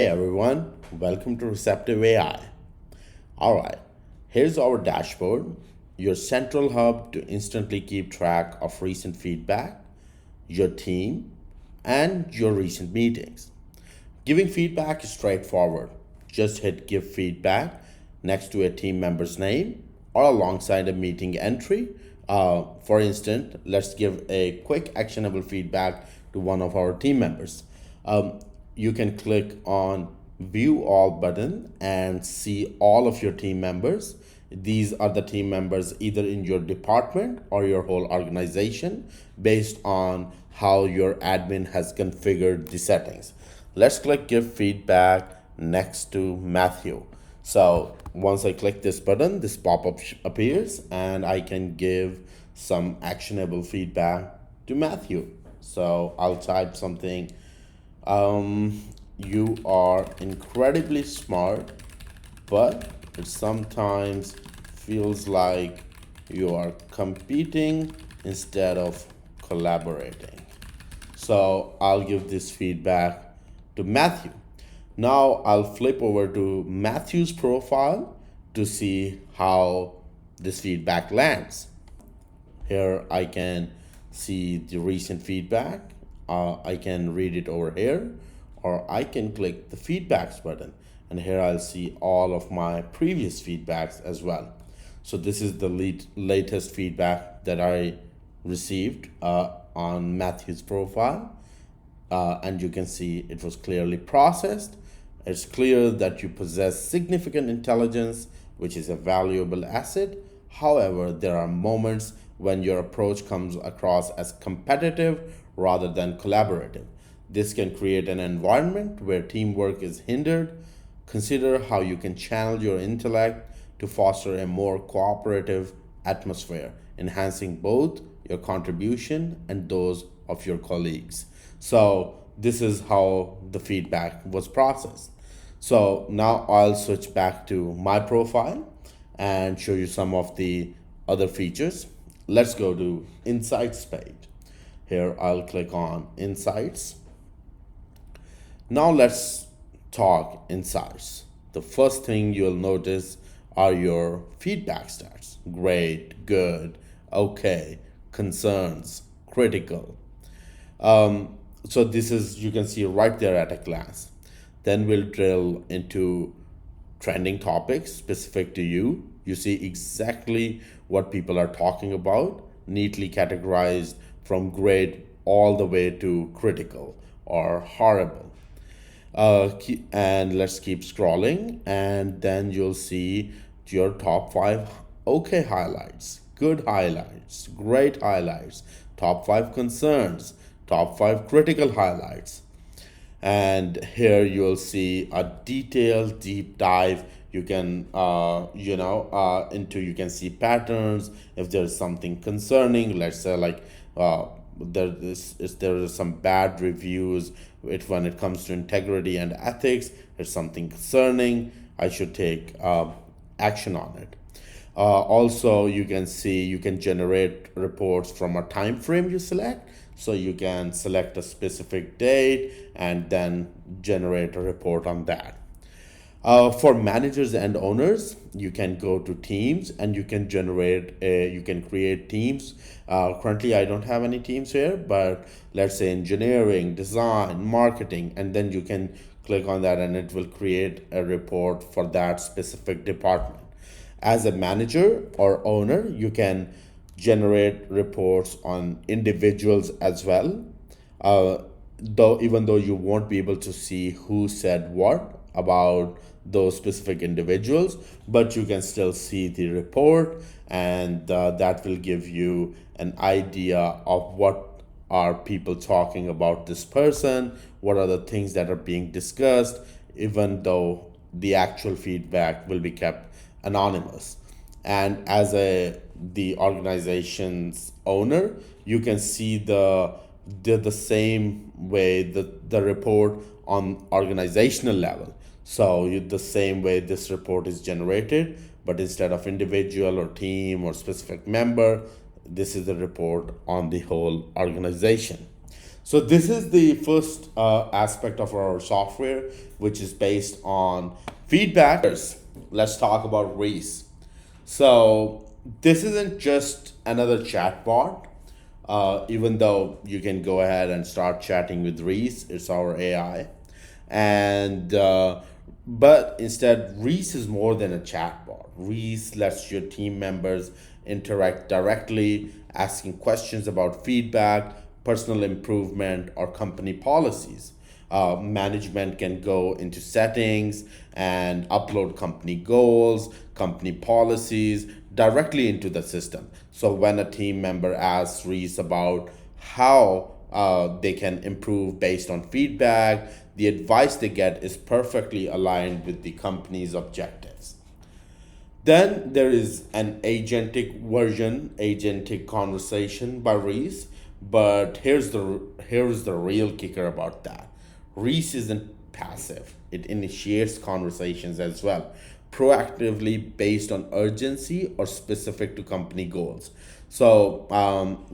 Hey everyone, welcome to Receptive AI. Alright, here's our dashboard, your central hub to instantly keep track of recent feedback, your team, and your recent meetings. Giving feedback is straightforward. Just hit give feedback next to a team member's name or alongside a meeting entry. For instance, let's give a quick actionable feedback to one of our team members. You can click on view all button and see all of your team members. These are the team members either in your department or your whole organization based on how your admin has configured the settings. Let's click give feedback next to Matthew. So once I click this button, this pop-up appears and I can give some actionable feedback to Matthew. So I'll type something. You are incredibly smart, but it sometimes feels like you are competing instead of collaborating. So I'll give this feedback to Matthew. Now I'll flip over to Matthew's profile to see how this feedback lands. Here I can see the recent feedback. I can read it over here, or I can click the feedbacks button, and here I'll see all of my previous feedbacks as well. So this is the latest feedback that I received on Matthew's profile, and you can see it was clearly processed. It's clear that you possess significant intelligence, which is a valuable asset. However, there are moments when your approach comes across as competitive rather than collaborative. This can create an environment where teamwork is hindered. Consider how you can channel your intellect to foster a more cooperative atmosphere, enhancing both your contribution and those of your colleagues. So, this is how the feedback was processed. So, now I'll switch back to my profile and show you some of the other features. Let's go to Insights page. Here I'll click on Insights. Now let's talk insights. The first thing you'll notice are your feedback stats: great, good, okay, concerns, critical. So this is, you can see right there at a glance. Then we'll drill into trending topics specific to you. You see exactly what people are talking about, neatly categorized from great all the way to critical or horrible. And let's keep scrolling, and then you'll see your top five okay highlights, good highlights, great highlights, top five concerns, top five critical highlights. And here you'll see a detailed deep dive. You can into, you can see patterns. If there's something concerning, let's say like there is some bad reviews, when it comes to integrity and ethics, it's something concerning, I should take action on it. Also, you can see, you can generate reports from a time frame you select. So you can select a specific date and then generate a report on that. For managers and owners, you can go to teams and you can create teams. Currently, I don't have any teams here, but let's say engineering, design, marketing, and then you can click on that and it will create a report for that specific department. As a manager or owner, you can generate reports on individuals as well. Though even though you won't be able to see who said what about those specific individuals, but you can still see the report, and that will give you an idea of what are people talking about this person, what are the things that are being discussed, even though the actual feedback will be kept anonymous. And as the organization's owner, you can see the same way the report on organizational level. So the same way this report is generated, but instead of individual or team or specific member, this is a report on the whole organization. So this is the first aspect of our software, which is based on feedback. Let's talk about Reese. So this isn't just another chatbot. Even though you can go ahead and start chatting with Reese, it's our AI, and but instead, Reese is more than a chatbot. Reese lets your team members interact directly, asking questions about feedback, personal improvement, or company policies. Management can go into settings and upload company goals, company policies directly into the system. So when a team member asks Reese about how they can improve based on feedback, the advice they get is perfectly aligned with the company's objectives. Then there is an agentic version, agentic conversation by Reese. But here's the real kicker about that. Reese isn't passive. It initiates conversations as well, proactively based on urgency or specific to company goals. So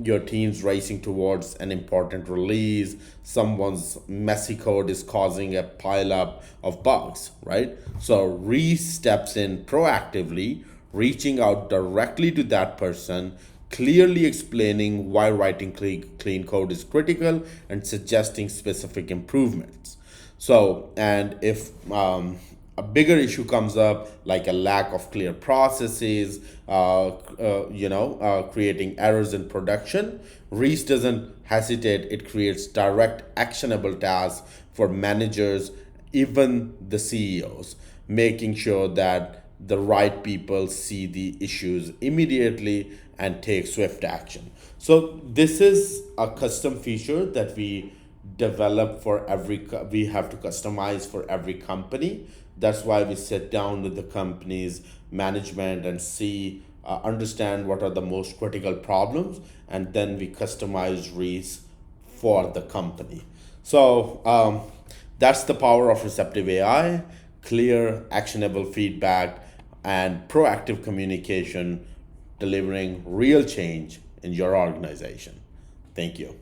your team's racing towards an important release. Someone's messy code is causing a pileup of bugs, right? So Reese steps in proactively, reaching out directly to that person, clearly explaining why writing clean code is critical and suggesting specific improvements. So, and if a bigger issue comes up, like a lack of clear processes, creating errors in production, Reese doesn't hesitate. It creates direct, actionable tasks for managers, even the CEOs, making sure that the right people see the issues immediately and take swift action. So this is a custom feature that we develop for we have to customize for every company. That's why we sit down with the company's management and see understand what are the most critical problems, and then we customize Reese for the company. So that's the power of receptive AI: clear, actionable feedback, and proactive communication, delivering real change in your organization. Thank you.